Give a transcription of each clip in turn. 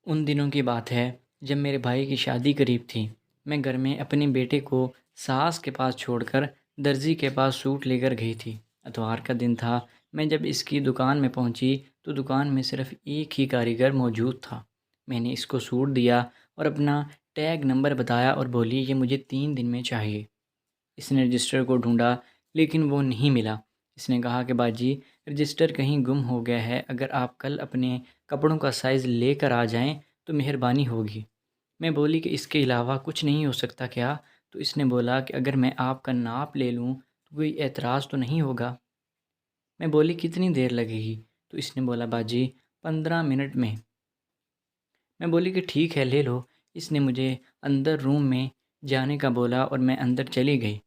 ان دنوں کی بات ہے جب میرے بھائی کی شادی قریب تھی۔ میں گھر میں اپنے بیٹے کو ساس کے پاس چھوڑ کر درزی کے پاس سوٹ لے کر گئی تھی۔ اتوار کا دن تھا۔ میں جب اس کی دکان میں پہنچی تو دکان میں صرف ایک ہی کاریگر موجود تھا۔ میں نے اس کو سوٹ دیا اور اپنا ٹیگ نمبر بتایا اور بولی یہ مجھے 3 دن میں چاہیے۔ اس نے رجسٹر کو ڈھونڈا لیکن وہ نہیں ملا۔ اس نے کہا کہ باجی رجسٹر کہیں گم ہو گیا ہے، اگر آپ کل اپنے کپڑوں کا سائز لے کر آ جائیں تو مہربانی ہوگی۔ میں بولی کہ اس کے علاوہ کچھ نہیں ہو سکتا کیا؟ تو اس نے بولا کہ اگر میں آپ کا ناپ لے لوں تو کوئی اعتراض تو نہیں ہوگا۔ میں بولی کتنی دیر لگے گی؟ تو اس نے بولا باجی 15 منٹ میں۔ میں بولی کہ ٹھیک ہے لے لو۔ اس نے مجھے اندر روم میں جانے کا بولا اور میں اندر چلی گئی۔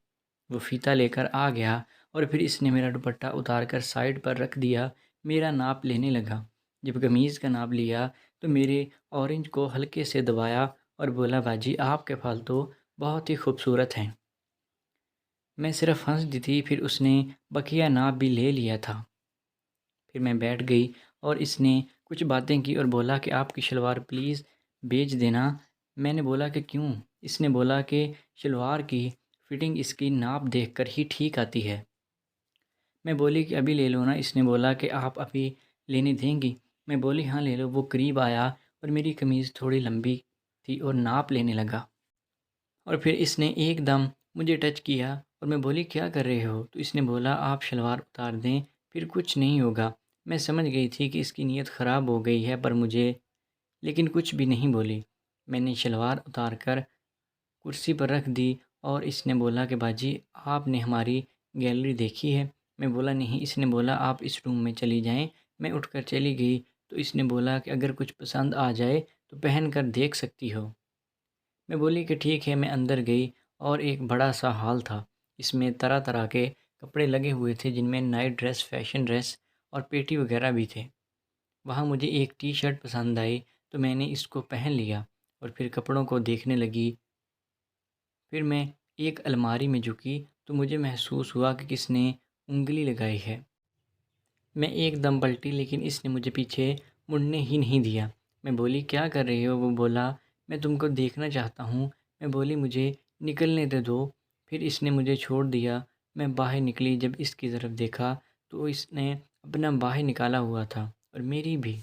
وہ فیتہ لے کر آ گیا اور پھر اس نے میرا دوپٹہ اتار کر سائڈ پر رکھ دیا، میرا ناپ لینے لگا۔ جب قمیض کا ناپ لیا تو میرے اورنج کو ہلکے سے دبایا اور بولا باجی آپ کے پھال تو بہت ہی خوبصورت ہیں۔ میں صرف ہنس دی تھی، پھر اس نے بقیہ ناپ بھی لے لیا تھا۔ پھر میں بیٹھ گئی اور اس نے کچھ باتیں کی اور بولا کہ آپ کی شلوار پلیز بیچ دینا۔ میں نے بولا کہ کیوں؟ اس نے بولا کہ شلوار کی فٹنگ اس کی ناپ دیکھ کر ہی ٹھیک آتی ہے۔ میں بولی کہ ابھی لے لو نا۔ اس نے بولا کہ آپ ابھی لینے دیں گی؟ میں بولی ہاں لے لو۔ وہ قریب آیا اور میری قمیض تھوڑی لمبی تھی اور ناپ لینے لگا، اور پھر اس نے ایک دم مجھے ٹچ کیا اور میں بولی کیا کر رہے ہو؟ تو اس نے بولا آپ شلوار اتار دیں پھر کچھ نہیں ہوگا۔ میں سمجھ گئی تھی کہ اس کی نیت خراب ہو گئی ہے، پر مجھے لیکن کچھ بھی نہیں بولی۔ میں نے شلوار اتار کر کرسی پر رکھ دی اور اس نے بولا کہ باجی آپ نے ہماری گیلری دیکھی ہے؟ میں بولا نہیں۔ اس نے بولا آپ اس روم میں چلی جائیں۔ میں اٹھ کر چلی گئی تو اس نے بولا کہ اگر کچھ پسند آ جائے تو پہن کر دیکھ سکتی ہو۔ میں بولی کہ ٹھیک ہے۔ میں اندر گئی اور ایک بڑا سا ہال تھا۔ اس میں طرح طرح کے کپڑے لگے ہوئے تھے، جن میں نائٹ ڈریس، فیشن ڈریس اور پیٹی وغیرہ بھی تھے۔ وہاں مجھے ایک ٹی شرٹ پسند آئی تو میں نے اس کو پہن لیا اور پھر کپڑوں کو دیکھنے لگی۔ پھر میں ایک الماری میں جھکی تو مجھے محسوس ہوا کہ کس نے انگلی لگائی ہے۔ میں ایک دم پلٹی لیکن اس نے مجھے پیچھے مڑنے ہی نہیں دیا۔ میں بولی کیا کر رہے ہو؟ وہ بولا میں تم کو دیکھنا چاہتا ہوں۔ میں بولی مجھے نکلنے دے دو۔ پھر اس نے مجھے چھوڑ دیا۔ میں باہر نکلی، جب اس کی طرف دیکھا تو اس نے اپنا باہر نکالا ہوا تھا اور میری بھی۔